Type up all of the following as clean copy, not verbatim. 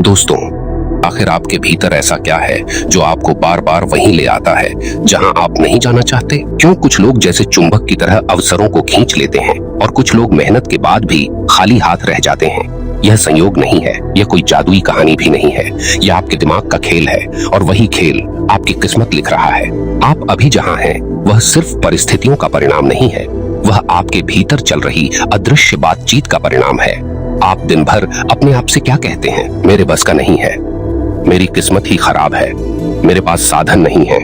दोस्तों, आखिर आपके भीतर ऐसा क्या है जो आपको बार बार वहीं ले आता है जहां आप नहीं जाना चाहते? क्यों कुछ लोग जैसे चुंबक की तरह अवसरों को खींच लेते हैं और कुछ लोग मेहनत के बाद भी खाली हाथ रह जाते हैं? यह संयोग नहीं है, यह कोई जादुई कहानी भी नहीं है, यह आपके दिमाग का खेल है और वही खेल आपकी किस्मत लिख रहा है। आप अभी जहां हैं वह सिर्फ परिस्थितियों का परिणाम नहीं है, वह आपके भीतर चल रही अदृश्य बातचीत का परिणाम है। आप दिन भर अपने आप से क्या कहते हैं? मेरे बस का नहीं है, मेरी किस्मत ही खराब है, मेरे पास साधन नहीं है।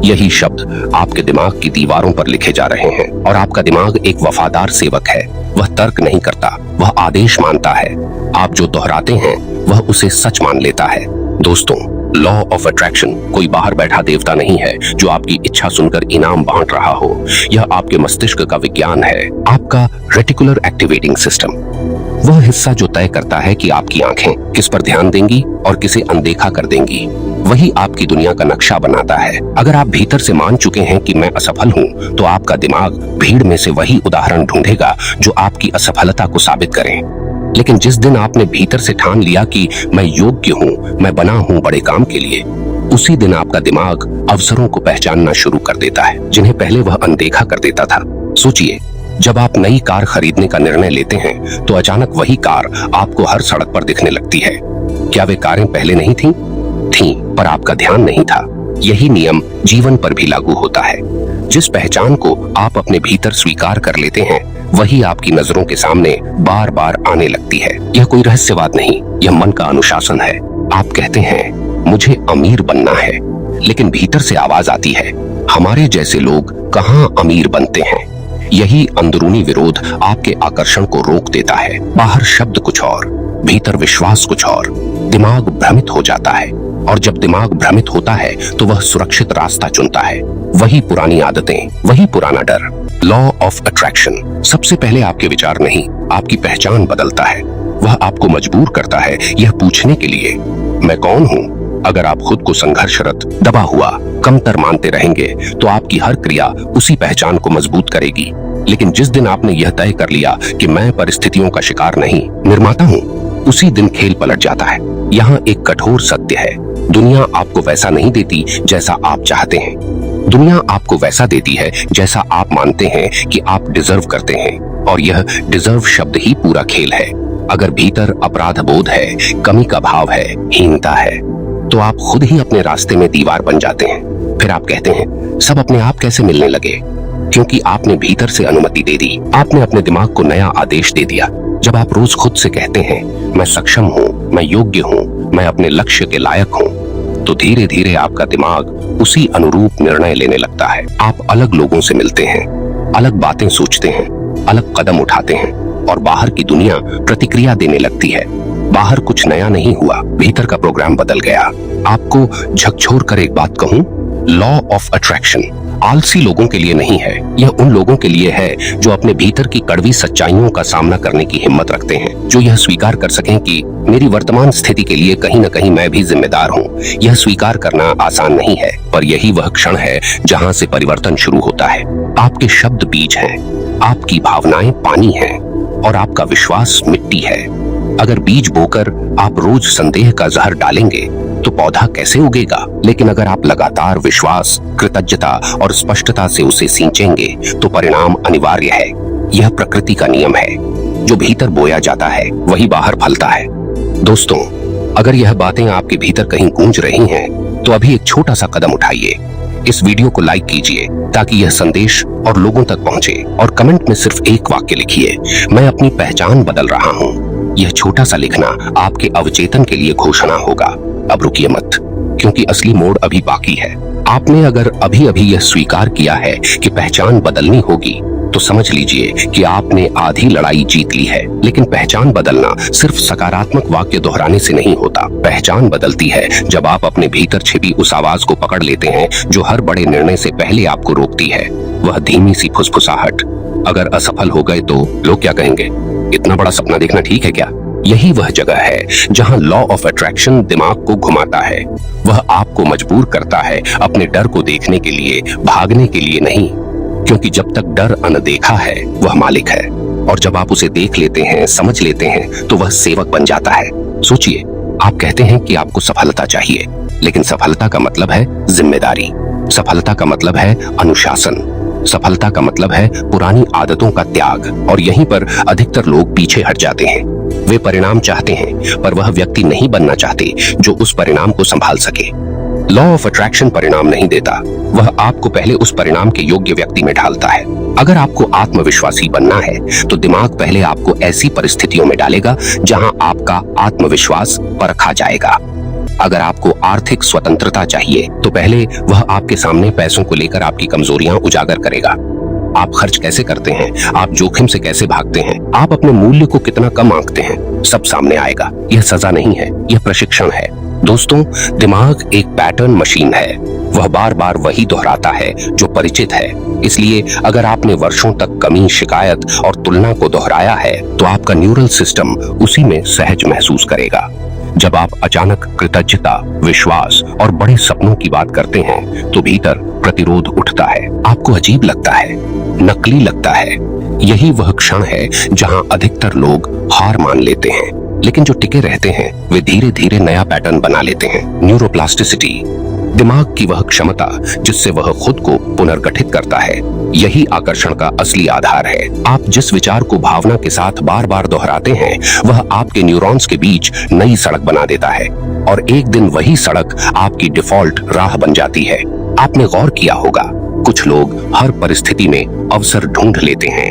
यही शब्द आपके दिमाग की दीवारों पर लिखे जा रहे हैं और आपका दिमाग एक वफादार सेवक है। वह तर्क नहीं करता, वह आदेश मानता है। आप जो दोहराते हैं वह उसे सच मान लेता है। दोस्तों, लॉ ऑफ अट्रैक्शन कोई बाहर बैठा देवता नहीं है जो आपकी इच्छा सुनकर इनाम बांट रहा हो। यह आपके मस्तिष्क का विज्ञान है, आपका रेटिकुलर एक्टिवेटिंग सिस्टम। वह हिस्सा जो तय करता है कि आपकी आंखें किस पर ध्यान देंगी और किसे अनदेखा कर देंगी। वही आपकी दुनिया का नक्शा बनाता है। अगर आप भीतर से मान चुके हैं कि मैं असफल हूँ, तो आपका दिमाग भीड़ में से वही उदाहरण ढूंढेगा जो आपकी असफलता को साबित करें। लेकिन जिस दिन आपने भीतर से ठान लिया कि मैं योग्य हूँ, मैं बना हूँ बड़े काम के लिए, उसी दिन आपका दिमाग अवसरों को पहचानना शुरू कर देता है जिन्हें पहले वह अनदेखा कर देता था। सोचिए, जब आप नई कार खरीदने का निर्णय लेते हैं तो अचानक वही कार आपको हर सड़क पर दिखने लगती है। क्या वे कारें पहले नहीं थीं? थीं, पर आपका ध्यान नहीं था। यही नियम जीवन पर भी लागू होता है। जिस पहचान को आप अपने भीतर स्वीकार कर लेते हैं, वही आपकी नजरों के सामने बार बार आने लगती है। यह कोई रहस्यवाद नहीं, यह मन का अनुशासन है। आप कहते हैं मुझे अमीर बनना है, लेकिन भीतर से आवाज आती है हमारे जैसे लोग कहाँ अमीर बनते हैं। यही अंदरूनी विरोध आपके आकर्षण को रोक देता है। बाहर शब्द कुछ और, भीतर विश्वास कुछ और। दिमाग भ्रमित हो जाता है और जब दिमाग भ्रमित होता है तो वह सुरक्षित रास्ता चुनता है। वही पुरानी आदतें, वही पुराना डर। लॉ ऑफ अट्रैक्शन सबसे पहले आपके विचार नहीं, आपकी पहचान बदलता है। वह आपको मजबूर करता है यह पूछने के लिए, मैं कौन हूँ? अगर आप खुद को संघर्षरत, दबा हुआ, कमतर मानते रहेंगे तो आपकी हर क्रिया उसी पहचान को मजबूत करेगी। लेकिन जिस दिन आपने यह तय कर लिया कि मैं परिस्थितियों का शिकार नहीं, निर्माता हूँ, उसी दिन खेल पलट जाता है। यहाँ एक कठोर सत्य है, दुनिया आपको वैसा नहीं देती जैसा आप चाहते हैं। दुनिया आपको वैसा देती है जैसा आप मानते हैं कि आप डिजर्व करते हैं, और यह डिजर्व शब्द ही पूरा खेल है। अगर भीतर अपराध बोध है, कमी का भाव है, हीनता है, तो आप खुद ही अपने रास्ते में दीवार बन जाते हैं। फिर आप कहते हैं सब अपने आप कैसे मिलने लगे? क्योंकि आपने भीतर से अनुमति दे दी, आपने अपने दिमाग को नया आदेश दे दिया। जब आप रोज खुद से कहते हैं मैं सक्षम हूँ, मैं योग्य हूँ, मैं अपने लक्ष्य के लायक हूँ, तो धीरे धीरे आपका दिमाग उसी अनुरूप निर्णय लेने लगता है। आप अलग लोगों से मिलते हैं, अलग बातें सोचते हैं, अलग कदम उठाते हैं और बाहर की दुनिया प्रतिक्रिया देने लगती है। बाहर कुछ नया नहीं हुआ, भीतर का प्रोग्राम बदल गया। आपको झकझोर कर एक बात कहूं, लॉ ऑफ अट्रैक्शन आलसी लोगों के लिए नहीं है, यह उन लोगों के लिए है जो अपने भीतर की कड़वी सच्चाइयों का सामना करने की हिम्मत रखते हैं, जो यह स्वीकार कर सकें कि मेरी वर्तमान स्थिति के लिए कहीं न कहीं मैं भी जिम्मेदार हूँ। यह स्वीकार करना आसान नहीं है, पर यही वह क्षण है जहाँ से परिवर्तन शुरू होता है। आपके शब्द बीज हैं, आपकी भावनाएं पानी हैं और आपका विश्वास मिट्टी है। अगर बीज बोकर आप रोज संदेह का जहर डालेंगे तो पौधा कैसे उगेगा? लेकिन अगर आप लगातार विश्वास, कृतज्ञता और स्पष्टता से उसे सींचेंगे तो परिणाम अनिवार्य है। यह प्रकृति का नियम है, जो भीतर बोया जाता है वही बाहर फलता है। दोस्तों, अगर यह बातें आपके भीतर कहीं गूंज रही हैं, तो अभी एक छोटा सा कदम उठाइए। इस वीडियो को लाइक कीजिए ताकि यह संदेश और लोगों तक पहुंचे, और कमेंट में सिर्फ एक वाक्य लिखिए, मैं अपनी पहचान बदल रहा हूँ। यह छोटा सा लिखना आपके अवचेतन के लिए घोषणा होगा। अब रुकिए मत, क्योंकि असली मोड़ अभी बाकी है। आपने अगर अभी अभी यह स्वीकार किया है कि पहचान बदलनी होगी, तो समझ लीजिए कि आपने आधी लड़ाई जीत ली है। लेकिन पहचान बदलना सिर्फ सकारात्मक वाक्य दोहराने से नहीं होता। पहचान बदलती है जब आप अपने भीतर छिपी उस आवाज को पकड़ लेते हैं जो हर बड़े निर्णय से पहले आपको रोकती है। वह धीमी सी फुसफुसाहट, अगर असफल हो गए तो लोग क्या कहेंगे? इतना बड़ा सपना देखना ठीक है क्या? यही वह जगह है जहां लॉ ऑफ अट्रैक्शन दिमाग को घुमाता है। वह आपको मजबूर करता है अपने डर को देखने के लिए, भागने के लिए नहीं, क्योंकि जब तक डर अनदेखा है वह मालिक है, और जब आप उसे देख लेते हैं, समझ लेते हैं, तो वह सेवक बन जाता है। सोचिए, आप कहते हैं कि आपको सफलता चाहिए, लेकिन सफलता का मतलब है जिम्मेदारी, सफलता का मतलब है अनुशासन, सफलता का मतलब है पुरानी आदतों का त्याग। और यहीं पर अधिकतर लोग पीछे हट जाते हैं। वे परिणाम चाहते हैं, पर वह व्यक्ति नहीं बनना चाहते जो उस परिणाम को संभाल सके। लॉ ऑफ अट्रैक्शन परिणाम नहीं देता, वह आपको पहले उस परिणाम के योग्य व्यक्ति में ढालता है। अगर आपको आत्मविश्वासी बनना है तो दिमाग पहले आपको ऐसी परिस्थितियों में डालेगा जहां आपका आत्मविश्वास परखा जाएगा। अगर आपको आर्थिक स्वतंत्रता चाहिए तो पहले वह आपके सामने पैसों को लेकर आपकी कमजोरियां उजागर करेगा। आप खर्च कैसे करते हैं, आप जोखिम से कैसे भागते हैं, आप अपने मूल्य को कितना कम आंकते हैं, सब सामने आएगा। यह सजा नहीं है, यह प्रशिक्षण है। दोस्तों, दिमाग एक पैटर्न मशीन है, वह बार बार वही दोहराता है जो परिचित है। इसलिए अगर आपने वर्षों तक कमी, शिकायत और तुलना को दोहराया है तो आपका न्यूरल सिस्टम उसी में सहज महसूस करेगा। जब आप अचानक कृतज्ञता, विश्वास और बड़े सपनों की बात करते हैं तो भीतर प्रतिरोध उठता है। आपको अजीब लगता है, नकली लगता है। यही वह क्षण है जहां अधिकतर लोग हार मान लेते हैं, लेकिन जो टिके रहते हैं वे धीरे धीरे नया पैटर्न बना लेते हैं। न्यूरोप्लास्टिसिटी, दिमाग की वह क्षमता जिससे वह खुद को पुनर्गठित करता है, यही आकर्षण का असली आधार है। आप जिस विचार को भावना के साथ बार बार दोहराते हैं वह आपके न्यूरॉन्स के बीच नई सड़क बना देता है और एक दिन वही सड़क आपकी डिफॉल्ट राह बन जाती है। आपने गौर किया होगा, कुछ लोग हर परिस्थिति में अवसर ढूंढ लेते हैं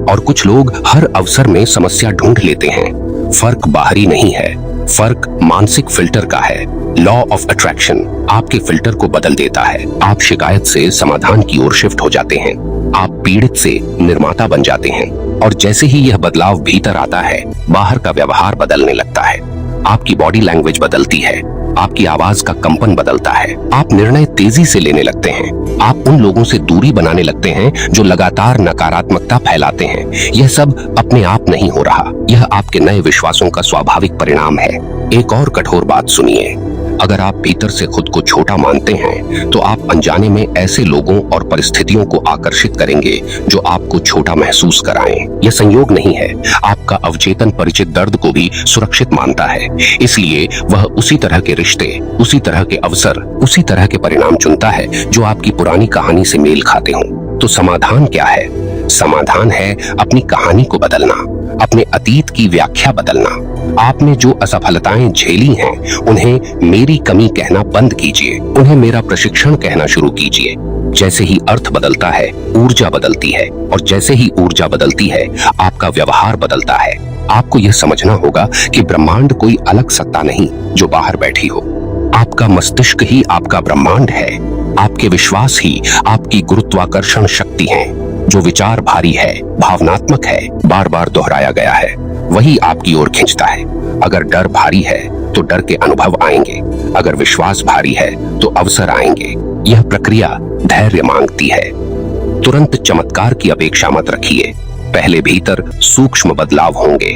और कुछ लोग हर अवसर में समस्या ढूंढ लेते हैं। फर्क बाहरी नहीं है, फर्क मानसिक फिल्टर का है। लॉ ऑफ अट्रैक्शन आपके फिल्टर को बदल देता है। आप शिकायत से समाधान की ओर शिफ्ट हो जाते हैं, आप पीड़ित से निर्माता बन जाते हैं और जैसे ही यह बदलाव भीतर आता है, बाहर का व्यवहार बदलने लगता है। आपकी बॉडी लैंग्वेज बदलती है, आपकी आवाज का कंपन बदलता है, आप निर्णय तेजी से लेने लगते हैं, आप उन लोगों से दूरी बनाने लगते हैं जो लगातार नकारात्मकता फैलाते हैं। यह सब अपने आप नहीं हो रहा, यह आपके नए विश्वासों का स्वाभाविक परिणाम है। एक और कठोर बात सुनिए, अगर आप भीतर से खुद को छोटा मानते हैं तो आप अनजाने में ऐसे लोगों और परिस्थितियों को आकर्षित करेंगे जो आपको छोटा महसूस कराएं। यह संयोग नहीं है, आपका अवचेतन परिचित दर्द को भी सुरक्षित मानता है, इसलिए वह उसी तरह के रिश्ते, उसी तरह के अवसर, उसी तरह के परिणाम चुनता है जो आपकी पुरानी कहानी से मेल खाते हों। तो समाधान क्या है? समाधान है अपनी कहानी को बदलना, अपने अतीत की व्याख्या बदलना। आपने जो असफलताएं झेली हैं, उन्हें मेरी कमी कहना बंद कीजिए, उन्हें मेरा प्रशिक्षण कहना शुरू कीजिए। जैसे ही अर्थ बदलता है, ऊर्जा बदलती है और जैसे ही ऊर्जा बदलती है, आपका व्यवहार बदलता है। आपको यह समझना होगा कि ब्रह्मांड कोई अलग सत्ता नहीं जो बाहर बैठी हो। आपका मस्तिष्क ही आपका ब्रह्मांड है, आपके विश्वास ही आपकी गुरुत्वाकर्षण शक्ति है। जो विचार भारी है, भावनात्मक है, बार बार दोहराया गया है, वही आपकी ओर खींचता है। अगर डर भारी है तो डर के अनुभव आएंगे, अगर विश्वास भारी है तो अवसर आएंगे। यह प्रक्रिया धैर्य मांगती है। तुरंत चमत्कार की अपेक्षा मत रखिए, पहले भीतर सूक्ष्म बदलाव होंगे।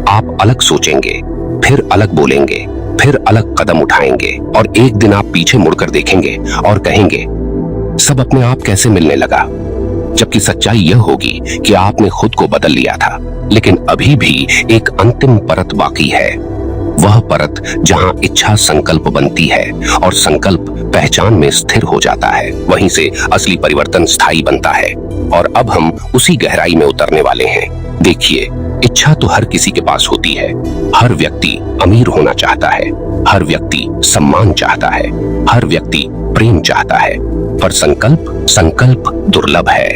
आप अलग सोचेंगे, फिर अलग बोलेंगे, फिर अलग कदम उठाएंगे और एक दिन आप पीछे मुड़कर देखेंगे और कहेंगे, सब अपने आप कैसे मिलने लगा। जबकि सच्चाई यह होगी कि आपने खुद को बदल लिया था, लेकिन अभी भी एक अंतिम परत बाकी है। वह परत जहां इच्छा संकल्प बनती है और संकल्प पहचान में स्थिर हो जाता है, वहीं से असली परिवर्तन स्थायी बनता है। और अब हम उसी गहराई में उतरने वाले हैं। देखिए, इच्छा तो हर किसी के पास होती है। हर व्यक्ति अमीर होना चाहता है, हर व्यक्ति सम्मान चाहता है, हर व्यक्ति प्रेम चाहता है, पर संकल्प दुर्लभ है,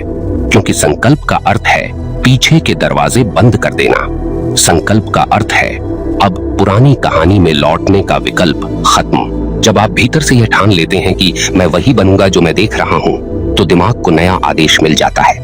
क्योंकि संकल्प का अर्थ है पीछे के दरवाजे बंद कर देना। संकल्प का अर्थ है अब पुरानी कहानी में लौटने का विकल्प खत्म। जब आप भीतर से यह ठान लेते हैं कि मैं वही बनूंगा जो मैं देख रहा हूं, तो दिमाग को नया आदेश मिल जाता है।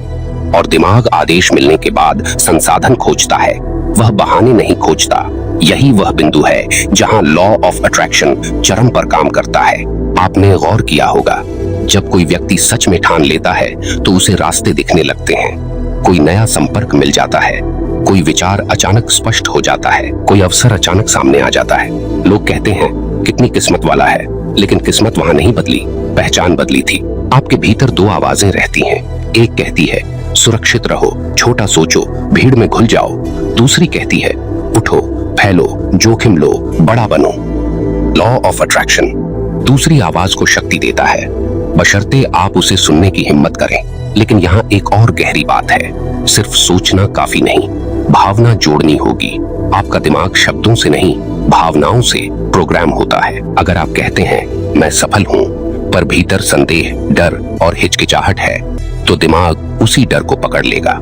और दिमाग आदेश मिलने के बाद संसाधन खोजता है, वह बहाने नहीं खोजता। यही वह बिंदु है जहां लॉ ऑफ अट्रैक्शन चरम पर काम करता है। आपने गौर किया होगा, जब कोई व्यक्ति सच में ठान लेता है तो उसे रास्ते दिखने लगते हैं। कोई नया संपर्क मिल जाता है, कोई विचार अचानक स्पष्ट हो जाता है, कोई अवसर अचानक सामने आ जाता है। लोग कहते हैं कितनी किस्मत वाला है, लेकिन किस्मत वहां नहीं बदली, पहचान बदली थी। आपके भीतर दो आवाजें रहती हैं। एक कहती है सुरक्षित रहो, छोटा सोचो, भीड़ में घुल जाओ। दूसरी कहती है उठो, फैलो, जोखिम लो, बड़ा बनो। लॉ ऑफ अट्रैक्शन दूसरी आवाज को शक्ति देता है, बशर्ते आप उसे सुनने की हिम्मत करें। लेकिन यहाँ एक और गहरी बात है, सिर्फ सोचना काफी नहीं, भावना जोड़नी होगी। आपका दिमाग शब्दों से नहीं, भावनाओं से प्रोग्राम होता है। अगर आप कहते हैं मैं सफल हूँ, पर भीतर संदेह, डर और हिचकिचाहट है, तो दिमाग उसी डर को पकड़ लेगा।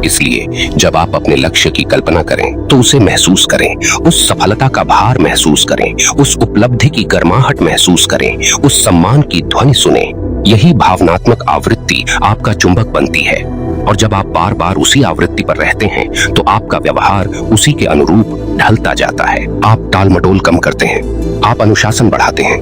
इसलिए जब आप अपने लक्ष्य की कल्पना करें तो उसे महसूस करें, उस सफलता का भार महसूस करें, उस उपलब्धि की गर्माहट महसूस करें, उस सम्मान की ध्वनि सुने। यही भावनात्मक आवृत्ति आपका चुंबक बनती है। और जब आप बार बार उसी आवृत्ति पर रहते हैं तो आपका व्यवहार उसी के अनुरूप ढलता जाता है। आप टाल मटोल कम करते हैं, आप अनुशासन बढ़ाते हैं,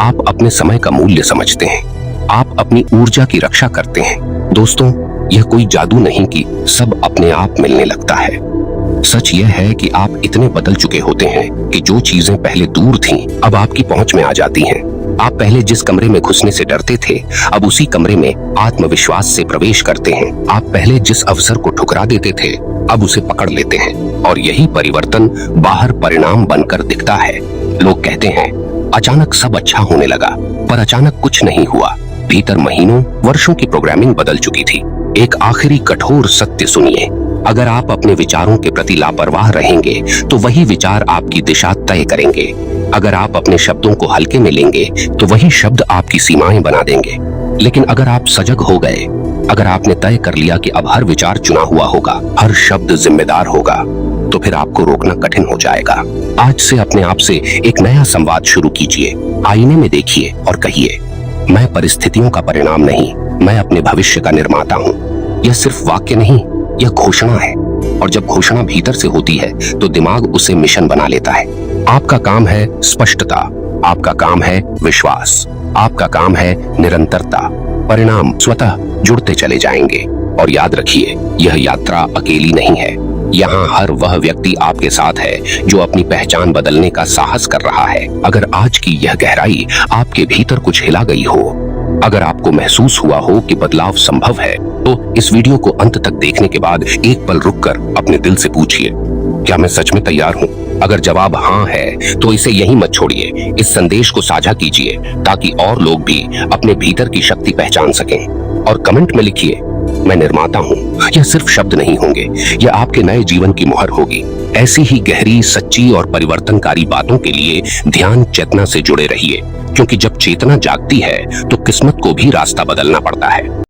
आप अपने समय का मूल्य समझते हैं, आप अपनी ऊर्जा की रक्षा करते हैं। दोस्तों, यह कोई जादू नहीं कि सब अपने आप मिलने लगता है। सच यह है कि आप इतने बदल चुके होते हैं कि जो चीजें पहले दूर थीं, अब आपकी पहुंच में आ जाती हैं। आप पहले जिस कमरे में घुसने से डरते थे, अब उसी कमरे में आत्मविश्वास से प्रवेश करते हैं। आप पहले जिस अवसर को ठुकरा देते थे, अब उसे पकड़ लेते हैं। और यही परिवर्तन बाहर परिणाम बनकर दिखता है। लोग कहते हैं अचानक सब अच्छा होने लगा, पर अचानक कुछ नहीं हुआ। भीतर महीनों, वर्षों की प्रोग्रामिंग बदल चुकी थी। एक आखिरी कठोर सत्य सुनिए, अगर आप अपने विचारों के प्रति लापरवाह रहेंगे तो वही विचार आपकी दिशा तय करेंगे। अगर आप अपने शब्दों को हल्के में लेंगे तो वही शब्द आपकी सीमाएं बना देंगे। लेकिन अगर आप सजग हो गए, अगर आपने तय कर लिया कि अब हर विचार चुना हुआ होगा, हर शब्द जिम्मेदार होगा, तो फिर आपको रोकना कठिन हो जाएगा। आज से अपने आप से एक नया संवाद शुरू कीजिए। आईने में देखिए और कहिए, मैं परिस्थितियों का परिणाम नहीं, मैं अपने भविष्य का निर्माता हूँ। यह सिर्फ वाक्य नहीं, यह घोषणा है। और जब घोषणा भीतर से होती है तो दिमाग उसे मिशन बना लेता है। आपका काम है स्पष्टता, आपका काम है विश्वास, आपका काम है निरंतरता। परिणाम स्वतः जुड़ते चले जाएंगे। और याद रखिए, यह यात्रा अकेली नहीं है। यहाँ हर वह व्यक्ति आपके साथ है जो अपनी पहचान बदलने का साहस कर रहा है। अगर आज की यह गहराई आपके भीतर कुछ हिला गई हो, अगर आपको महसूस हुआ हो कि बदलाव संभव है, तो इस वीडियो को अंत तक देखने के बाद एक पल रुककर अपने दिल से पूछिए, क्या मैं सच में तैयार हूँ? अगर जवाब हाँ है तो इसे यहीं मत छोड़िए। इस संदेश को साझा कीजिए ताकि और लोग भी अपने भीतर की शक्ति पहचान सकें। और कमेंट में लिखिए, मैं निर्माता हूँ। यह सिर्फ शब्द नहीं होंगे, यह आपके नए जीवन की मुहर होगी। ऐसी ही गहरी, सच्ची और परिवर्तनकारी बातों के लिए ध्यान चेतना से जुड़े रहिए, क्योंकि जब चेतना जागती है तो किस्मत को भी रास्ता बदलना पड़ता है।